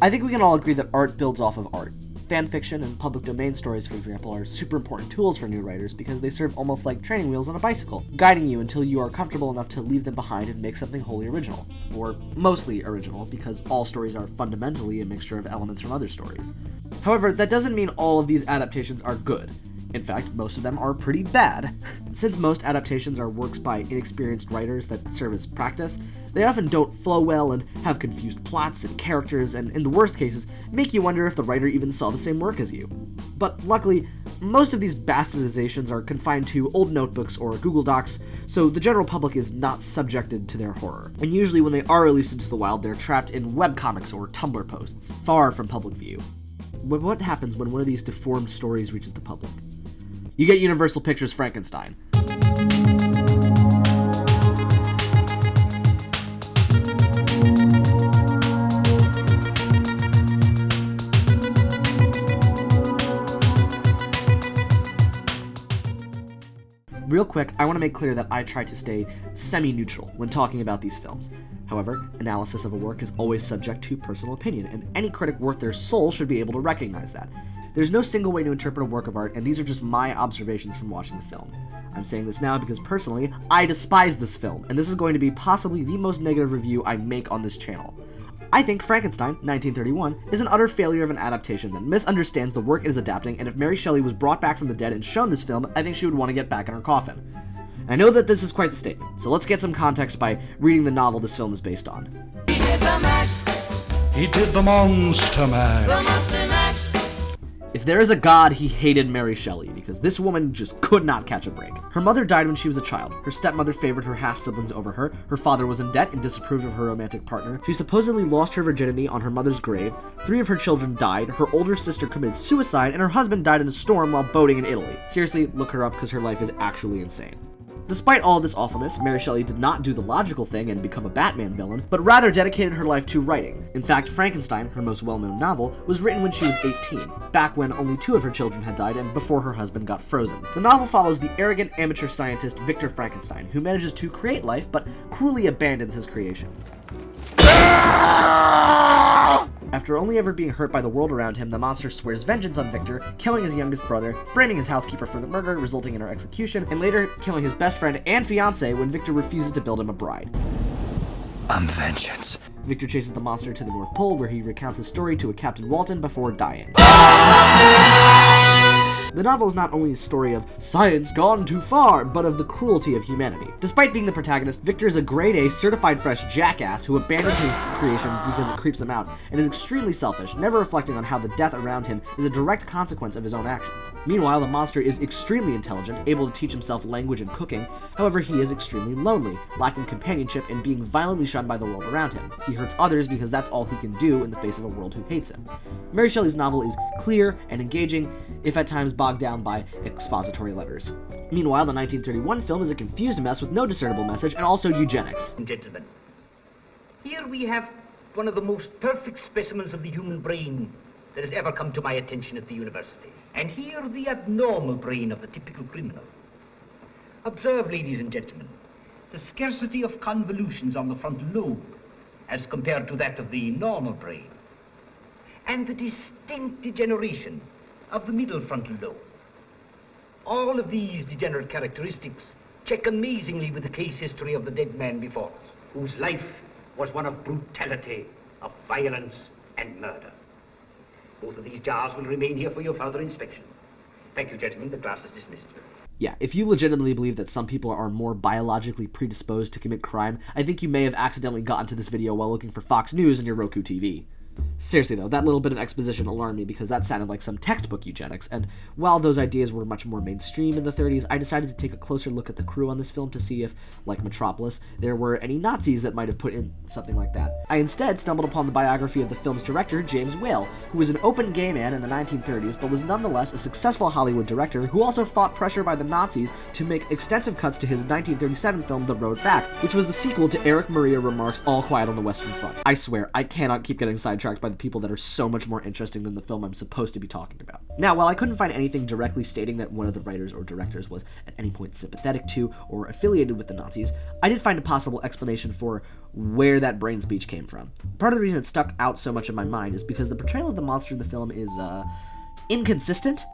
I think we can all agree that art builds off of art. Fan fiction and public domain stories, for example, are super important tools for new writers because they serve almost like training wheels on a bicycle, guiding you until you are comfortable enough to leave them behind and make something wholly original. Or mostly original, because all stories are fundamentally a mixture of elements from other stories. However, that doesn't mean all of these adaptations are good. In fact, most of them are pretty bad. Since most adaptations are works by inexperienced writers that serve as practice, they often don't flow well and have confused plots and characters, and in the worst cases, make you wonder if the writer even saw the same work as you. But luckily, most of these bastardizations are confined to old notebooks or Google Docs, so the general public is not subjected to their horror. And usually when they are released into the wild, they're trapped in webcomics or Tumblr posts, far from public view. But what happens when one of these deformed stories reaches the public? You get Universal Pictures Frankenstein. Real quick, I want to make clear that I try to stay semi-neutral when talking about these films. However, analysis of a work is always subject to personal opinion, and any critic worth their soul should be able to recognize that. There's no single way to interpret a work of art, and these are just my observations from watching the film. I'm saying this now because personally, I despise this film, and this is going to be possibly the most negative review I make on this channel. I think Frankenstein, 1931, is an utter failure of an adaptation that misunderstands the work it is adapting, and if Mary Shelley was brought back from the dead and shown this film, I think she would want to get back in her coffin. And I know that this is quite the statement, so let's get some context by reading the novel this film is based on. He did the mash. He did the monster mash. The monster mash. If there is a god, he hated Mary Shelley, because this woman just could not catch a break. Her mother died when she was a child. Her stepmother favored her half-siblings over her. Her father was in debt and disapproved of her romantic partner. She supposedly lost her virginity on her mother's grave. 3 of her children died. Her older sister committed suicide, and her husband died in a storm while boating in Italy. Seriously, look her up because her life is actually insane. Despite all of this awfulness, Mary Shelley did not do the logical thing and become a Batman villain, but rather dedicated her life to writing. In fact, Frankenstein, her most well-known novel, was written when she was 18, back when only 2 of her children had died and before her husband got frozen. The novel follows the arrogant amateur scientist Victor Frankenstein, who manages to create life but cruelly abandons his creation. After only ever being hurt by the world around him, the monster swears vengeance on Victor, killing his youngest brother, framing his housekeeper for the murder, resulting in her execution, and later killing his best friend and fiancé when Victor refuses to build him a bride. I'm vengeance. Victor chases the monster to the North Pole, where he recounts his story to a Captain Walton before dying. The novel is not only a story of science gone too far, but of the cruelty of humanity. Despite being the protagonist, Victor is a grade A certified fresh jackass who abandons his creation because it creeps him out, and is extremely selfish, never reflecting on how the death around him is a direct consequence of his own actions. Meanwhile, the monster is extremely intelligent, able to teach himself language and cooking. However, he is extremely lonely, lacking companionship, and being violently shunned by the world around him. He hurts others because that's all he can do in the face of a world who hates him. Mary Shelley's novel is clear and engaging, if at times bogged down by expository letters. Meanwhile, the 1931 film is a confused mess with no discernible message and also eugenics. Gentlemen, here we have one of the most perfect specimens of the human brain that has ever come to my attention at the university. And here the abnormal brain of the typical criminal. Observe, ladies and gentlemen, the scarcity of convolutions on the frontal lobe as compared to that of the normal brain, and the distinct degeneration of the middle frontal lobe. All of these degenerate characteristics check amazingly with the case history of the dead man before us, whose life was one of brutality, of violence, and murder. Both of these jars will remain here for your further inspection. Thank you, gentlemen. The class is dismissed. Yeah, if you legitimately believe that some people are more biologically predisposed to commit crime, I think you may have accidentally gotten to this video while looking for Fox News on your Roku TV. Seriously though, that little bit of exposition alarmed me because that sounded like some textbook eugenics, and while those ideas were much more mainstream in the 30s, I decided to take a closer look at the crew on this film to see if, like Metropolis, there were any Nazis that might have put in something like that. I instead stumbled upon the biography of the film's director, James Whale, who was an open gay man in the 1930s, but was nonetheless a successful Hollywood director who also fought pressure by the Nazis to make extensive cuts to his 1937 film The Road Back, which was the sequel to Erich Maria Remarque's All Quiet on the Western Front. I swear, I cannot keep getting sidetracked by the people that are so much more interesting than the film I'm supposed to be talking about. Now, while I couldn't find anything directly stating that one of the writers or directors was at any point sympathetic to or affiliated with the Nazis, I did find a possible explanation for where that brain speech came from. Part of the reason it stuck out so much in my mind is because the portrayal of the monster in the film is, inconsistent.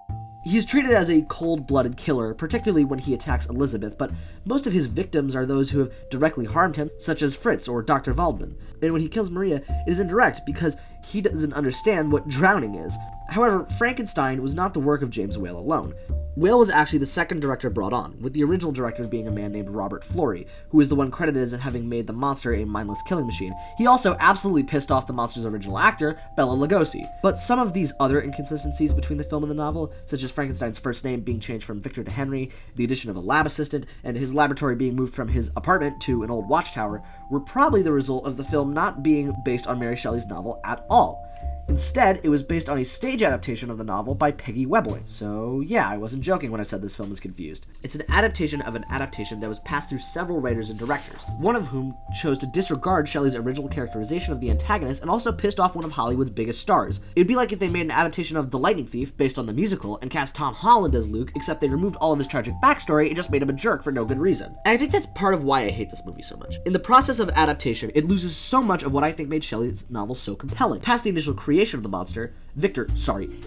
He's treated as a cold-blooded killer, particularly when he attacks Elizabeth, but most of his victims are those who have directly harmed him, such as Fritz or Dr. Waldman. And when he kills Maria, it is indirect because he doesn't understand what drowning is. However, Frankenstein was not the work of James Whale alone. Whale was actually the second director brought on, with the original director being a man named Robert Florey, who is the one credited as having made the monster a mindless killing machine. He also absolutely pissed off the monster's original actor, Bela Lugosi. But some of these other inconsistencies between the film and the novel, such as Frankenstein's first name being changed from Victor to Henry, the addition of a lab assistant, and his laboratory being moved from his apartment to an old watchtower, were probably the result of the film not being based on Mary Shelley's novel at all. Instead, it was based on a stage adaptation of the novel by Peggy Webber. So yeah, I wasn't joking when I said this film is confused. It's an adaptation of an adaptation that was passed through several writers and directors, one of whom chose to disregard Shelley's original characterization of the antagonist and also pissed off one of Hollywood's biggest stars. It'd be like if they made an adaptation of The Lightning Thief based on the musical and cast Tom Holland as Luke, except they removed all of his tragic backstory and just made him a jerk for no good reason. And I think that's part of why I hate this movie so much. In the process of adaptation, it loses so much of what I think made Shelley's novel so compelling. Past the initial creation of the monster,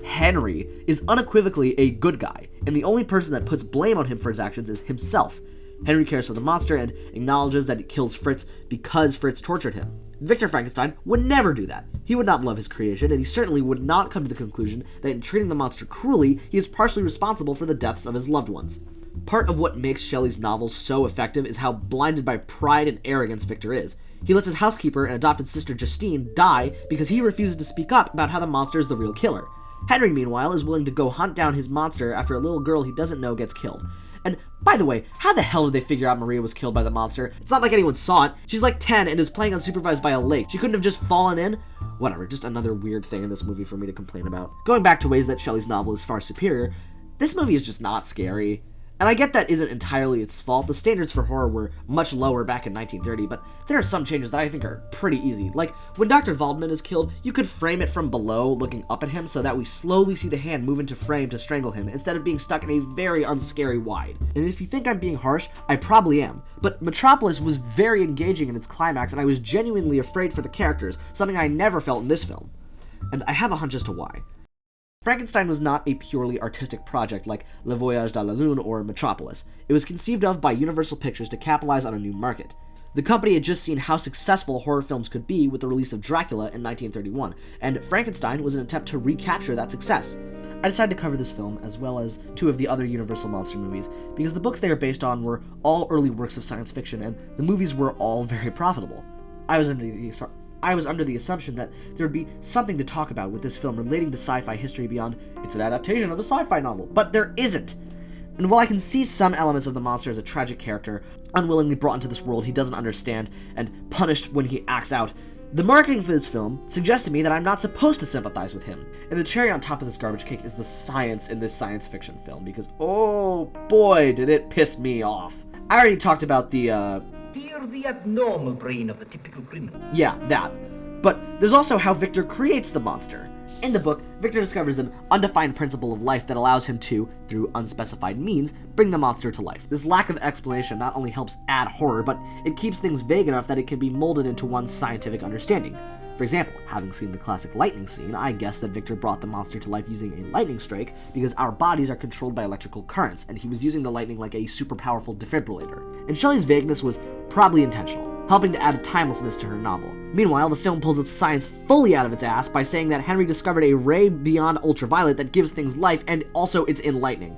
Henry is unequivocally a good guy, and the only person that puts blame on him for his actions is himself. Henry cares for the monster and acknowledges that he kills Fritz because Fritz tortured him. Victor Frankenstein would never do that. He would not love his creation, and he certainly would not come to the conclusion that in treating the monster cruelly, he is partially responsible for the deaths of his loved ones. Part of what makes Shelley's novels so effective is how blinded by pride and arrogance Victor is. He lets his housekeeper and adopted sister Justine die because he refuses to speak up about how the monster is the real killer. Henry, meanwhile, is willing to go hunt down his monster after a little girl he doesn't know gets killed. And by the way, how the hell did they figure out Maria was killed by the monster? It's not like anyone saw it. She's like 10 and is playing unsupervised by a lake. She couldn't have just fallen in? Whatever, just another weird thing in this movie for me to complain about. Going back to ways that Shelley's novel is far superior, this movie is just not scary. And I get that isn't entirely its fault. The standards for horror were much lower back in 1930, but there are some changes that I think are pretty easy. Like, when Dr. Waldman is killed, you could frame it from below, looking up at him, so that we slowly see the hand move into frame to strangle him, instead of being stuck in a very unscary wide. And if you think I'm being harsh, I probably am. But Metropolis was very engaging in its climax, and I was genuinely afraid for the characters, something I never felt in this film. And I have a hunch as to why. Frankenstein was not a purely artistic project like Le Voyage dans la Lune or Metropolis. It was conceived of by Universal Pictures to capitalize on a new market. The company had just seen how successful horror films could be with the release of Dracula in 1931, and Frankenstein was an attempt to recapture that success. I decided to cover this film, as well as two of the other Universal monster movies, because the books they are based on were all early works of science fiction, and the movies were all very profitable. I was under the assumption that there would be something to talk about with this film relating to sci-fi history beyond it's an adaptation of a sci-fi novel, but there isn't. And while I can see some elements of the monster as a tragic character, unwillingly brought into this world he doesn't understand, and punished when he acts out, the marketing for this film suggests to me that I'm not supposed to sympathize with him. And the cherry on top of this garbage cake is the science in this science fiction film, because oh boy did it piss me off. I already talked about the Here, the abnormal brain of the typical criminal. Yeah, that. But there's also how Victor creates the monster. In the book, Victor discovers an undefined principle of life that allows him to, through unspecified means, bring the monster to life. This lack of explanation not only helps add horror, but it keeps things vague enough that it can be molded into one's scientific understanding. For example, having seen the classic lightning scene, I guess that Victor brought the monster to life using a lightning strike because our bodies are controlled by electrical currents, and he was using the lightning like a super powerful defibrillator. And Shelley's vagueness was probably intentional, helping to add a timelessness to her novel. Meanwhile, the film pulls its science fully out of its ass by saying that Henry discovered a ray beyond ultraviolet that gives things life, and also it's in lightning.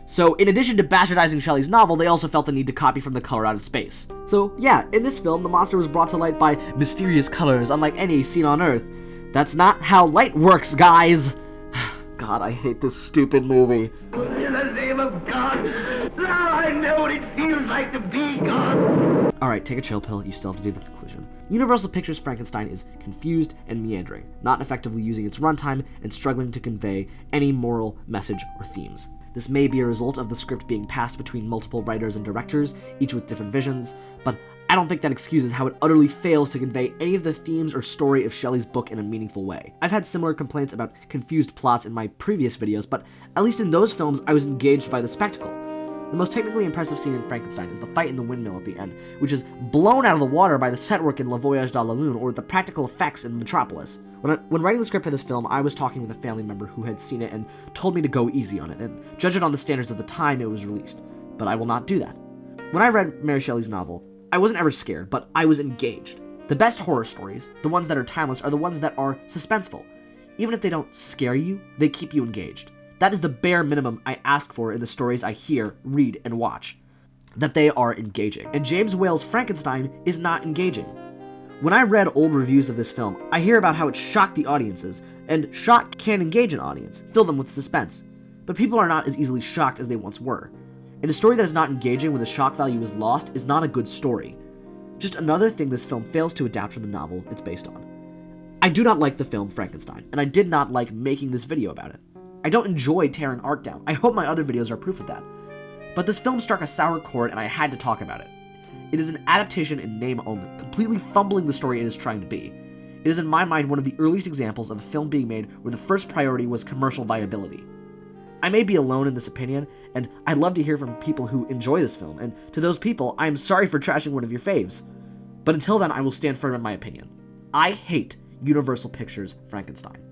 So, in addition to bastardizing Shelley's novel, they also felt the need to copy from The Color Out of Space. So, yeah, in this film, the monster was brought to light by mysterious colors unlike any seen on Earth. That's not how light works, guys! God, I hate this stupid movie. In the name of God, now I know what it feels like to be God. Alright, take a chill pill, you still have to do the conclusion. Universal Pictures Frankenstein is confused and meandering, not effectively using its runtime and struggling to convey any moral message or themes. This may be a result of the script being passed between multiple writers and directors, each with different visions, but I don't think that excuses how it utterly fails to convey any of the themes or story of Shelley's book in a meaningful way. I've had similar complaints about confused plots in my previous videos, but at least in those films I was engaged by the spectacle. The most technically impressive scene in Frankenstein is the fight in the windmill at the end, which is blown out of the water by the set work in Le Voyage de la Lune or the practical effects in Metropolis. When writing the script for this film, I was talking with a family member who had seen it and told me to go easy on it and judge it on the standards of the time it was released, but I will not do that. When I read Mary Shelley's novel, I wasn't ever scared, but I was engaged. The best horror stories, the ones that are timeless, are the ones that are suspenseful. Even if they don't scare you, they keep you engaged. That is the bare minimum I ask for in the stories I hear, read, and watch. That they are engaging. And James Whale's Frankenstein is not engaging. When I read old reviews of this film, I hear about how it shocked the audiences, and shock can engage an audience, fill them with suspense. But people are not as easily shocked as they once were. And a story that is not engaging when the shock value is lost is not a good story. Just another thing this film fails to adapt from the novel it's based on. I do not like the film Frankenstein, and I did not like making this video about it. I don't enjoy tearing art down. I hope my other videos are proof of that. But this film struck a sour chord and I had to talk about it. It is an adaptation in name only, completely fumbling the story it is trying to be. It is in my mind one of the earliest examples of a film being made where the first priority was commercial viability. I may be alone in this opinion, and I'd love to hear from people who enjoy this film, and to those people, I am sorry for trashing one of your faves. But until then, I will stand firm in my opinion. I hate Universal Pictures Frankenstein.